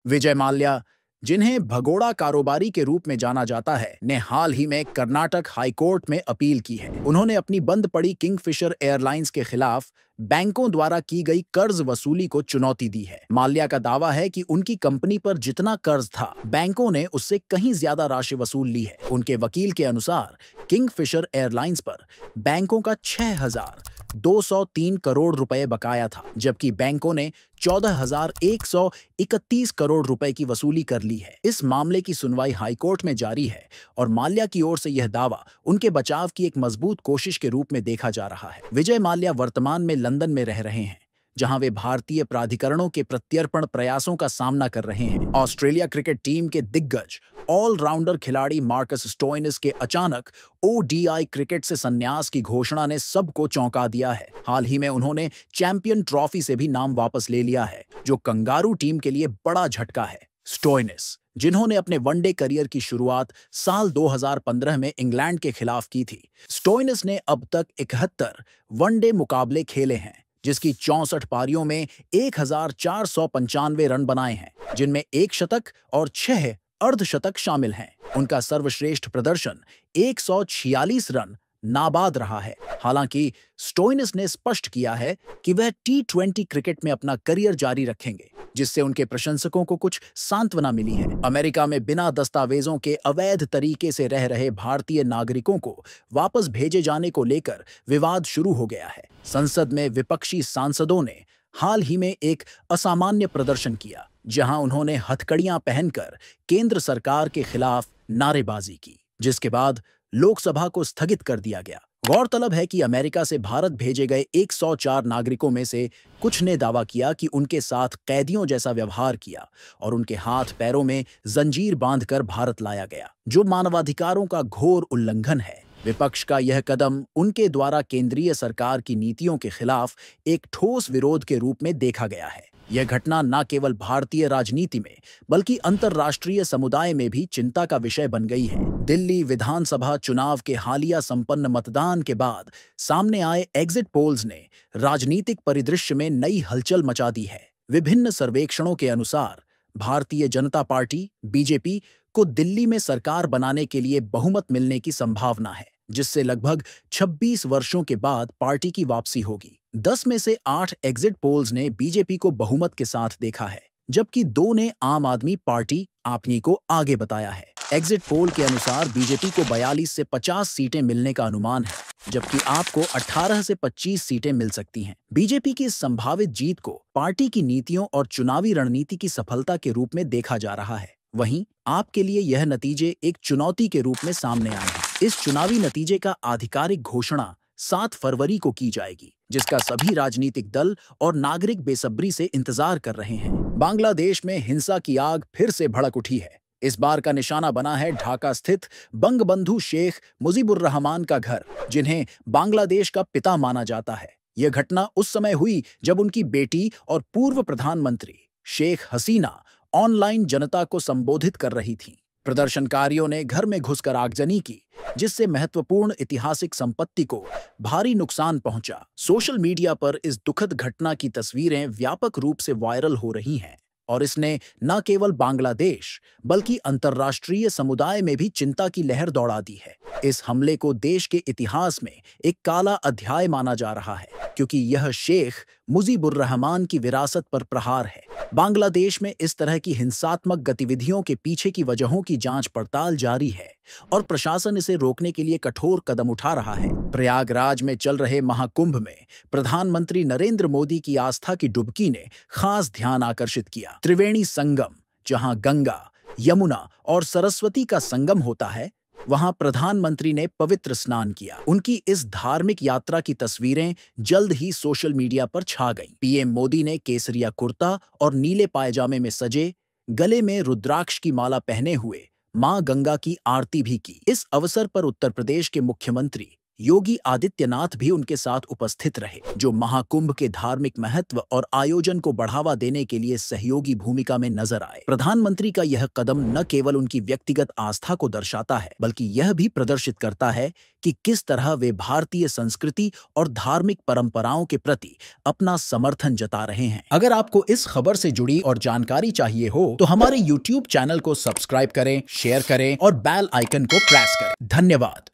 विजय माल्या, जिन्हें भगोड़ा कारोबारी के रूप में जाना जाता है, ने हाल ही में कर्नाटक हाई कोर्ट में अपील की है। उन्होंने अपनी बंद पड़ी किंगफिशर एयरलाइंस के खिलाफ बैंकों द्वारा की गई कर्ज वसूली को चुनौती दी है। माल्या का दावा है कि उनकी कंपनी पर जितना कर्ज था, बैंकों ने उससे कहीं ज्यादा राशि वसूल ली है। उनके वकील के अनुसार किंगफिशर एयरलाइंस पर बैंकों का 6,203 करोड़ रुपए बकाया था, जबकि बैंकों ने 14,131 करोड़ रुपए की वसूली कर ली है। इस मामले की सुनवाई हाईकोर्ट में जारी है और माल्या की ओर से यह दावा उनके बचाव की एक मजबूत कोशिश के रूप में देखा जा रहा है। विजय माल्या वर्तमान में लंदन में रह रहे हैं, जहां वे भारतीय प्राधिकरणों के प्रत्यर्पण प्रयासों का सामना कर रहे हैं। ऑस्ट्रेलिया क्रिकेट टीम के दिग्गज ऑलराउंडर खिलाड़ी मार्कस स्टोइनिस के अचानक ओडीआई क्रिकेट से संन्यास की घोषणा ने सबको चौंका दिया है। हाल ही में उन्होंने चैंपियन ट्रॉफी से भी नाम वापस ले लिया है, जो कंगारू टीम के लिए बड़ा झटका है। स्टोइनिस, जिन्होंने अपने वनडे करियर की शुरुआत साल 2015 में इंग्लैंड के खिलाफ की थी। स्टोइनिस ने अब तक 71 वनडे मुकाबले खेले हैं, जिसकी 64 पारियों में 1,495 रन बनाए हैं, जिनमें 1 शतक और 6 अर्धशतक शामिल हैं। उनका सर्वश्रेष्ठ प्रदर्शन 146 रन नाबाद रहा है। हालांकि स्टोइनिस ने स्पष्ट किया है कि वह टी20 क्रिकेट में अपना करियर जारी रखेंगे, जिससे उनके प्रशंसकों को कुछ सांत्वना मिली है। अमेरिका में बिना दस्तावेजों के अवैध तरीके से रह रहे भारतीय नागरिकों को वापस भेजे जाने को लेकर विवाद शुरू हो गया है। संसद में विपक्षी सांसदों ने हाल ही में एक असामान्य प्रदर्शन किया, जहां उन्होंने हथकड़ियां पहनकर केंद्र सरकार के खिलाफ नारेबाजी की, जिसके बाद लोकसभा को स्थगित कर दिया गया। गौरतलब है कि अमेरिका से भारत भेजे गए 104 नागरिकों में से कुछ ने दावा किया कि उनके साथ कैदियों जैसा व्यवहार किया और उनके हाथ पैरों में जंजीर बांधकर भारत लाया गया, जो मानवाधिकारों का घोर उल्लंघन है। विपक्ष का यह कदम उनके द्वारा केंद्रीय सरकार की नीतियों के खिलाफ एक ठोस विरोध के रूप में देखा गया है। यह घटना न केवल भारतीय राजनीति में बल्कि अंतर्राष्ट्रीय समुदाय में भी चिंता का विषय बन गई है। दिल्ली विधानसभा चुनाव के हालिया संपन्न मतदान के बाद सामने आए एग्जिट पोल्स ने राजनीतिक परिदृश्य में नई हलचल मचा दी है। विभिन्न सर्वेक्षणों के अनुसार भारतीय जनता पार्टी बीजेपी को दिल्ली में सरकार बनाने के लिए बहुमत मिलने की संभावना है, जिससे लगभग 26 वर्षों के बाद पार्टी की वापसी होगी। 10 में से 8 एग्जिट पोल्स ने बीजेपी को बहुमत के साथ देखा है, जबकि 2 ने आम आदमी पार्टी आपनी को आगे बताया है। एग्जिट पोल के अनुसार बीजेपी को 42 से 50 सीटें मिलने का अनुमान है, जबकि आपको 18 से 25 सीटें मिल सकती हैं। बीजेपी की इस संभावित जीत को पार्टी की नीतियों और चुनावी रणनीति की सफलता के रूप में देखा जा रहा है। वहीं आपके लिए यह नतीजे एक चुनौती के रूप में सामने आए हैं। इस चुनावी नतीजे का आधिकारिक घोषणा 7 फरवरी को की जाएगी, जिसका सभी राजनीतिक दल और नागरिक बेसब्री से इंतजार कर रहे हैं। बांग्लादेश में हिंसा की आग फिर से भड़क उठी है। इस बार का निशाना बना है ढाका स्थित बंगबंधु शेख मुजीबुर रहमान का घर, जिन्हें बांग्लादेश का पिता माना जाता है। यह घटना उस समय हुई जब उनकी बेटी और पूर्व प्रधानमंत्री शेख हसीना ऑनलाइन जनता को संबोधित कर रही थीं। प्रदर्शनकारियों ने घर में घुसकर आगजनी की, जिससे महत्वपूर्ण ऐतिहासिक संपत्ति को भारी नुकसान पहुंचा। सोशल मीडिया पर इस दुखद घटना की तस्वीरें व्यापक रूप से वायरल हो रही हैं और इसने न केवल बांग्लादेश बल्कि अंतर्राष्ट्रीय समुदाय में भी चिंता की लहर दौड़ा दी है। इस हमले को देश के इतिहास में एक काला अध्याय माना जा रहा है, क्योंकि यह शेख मुजीबुर रहमान की विरासत पर प्रहार है। बांग्लादेश में इस तरह की हिंसात्मक गतिविधियों के पीछे की वजहों की जांच पड़ताल जारी है और प्रशासन इसे रोकने के लिए कठोर कदम उठा रहा है। प्रयागराज में चल रहे महाकुंभ में प्रधानमंत्री नरेंद्र मोदी की आस्था की डुबकी ने खास ध्यान आकर्षित किया। त्रिवेणी संगम, जहां गंगा, यमुना और सरस्वती का संगम होता है, वहां प्रधानमंत्री ने पवित्र स्नान किया। उनकी इस धार्मिक यात्रा की तस्वीरें जल्द ही सोशल मीडिया पर छा गईं। पीएम मोदी ने केसरिया कुर्ता और नीले पायजामे में सजे, गले में रुद्राक्ष की माला पहने हुए मां गंगा की आरती भी की। इस अवसर पर उत्तर प्रदेश के मुख्यमंत्री योगी आदित्यनाथ भी उनके साथ उपस्थित रहे, जो महाकुंभ के धार्मिक महत्व और आयोजन को बढ़ावा देने के लिए सहयोगी भूमिका में नजर आए। प्रधानमंत्री का यह कदम न केवल उनकी व्यक्तिगत आस्था को दर्शाता है, बल्कि यह भी प्रदर्शित करता है कि किस तरह वे भारतीय संस्कृति और धार्मिक परंपराओं के प्रति अपना समर्थन जता रहे हैं। अगर आपको इस खबर से जुड़ी और जानकारी चाहिए हो तो हमारे YouTube चैनल को सब्सक्राइब करें, शेयर करें और बेल आइकन को प्रेस करें। धन्यवाद।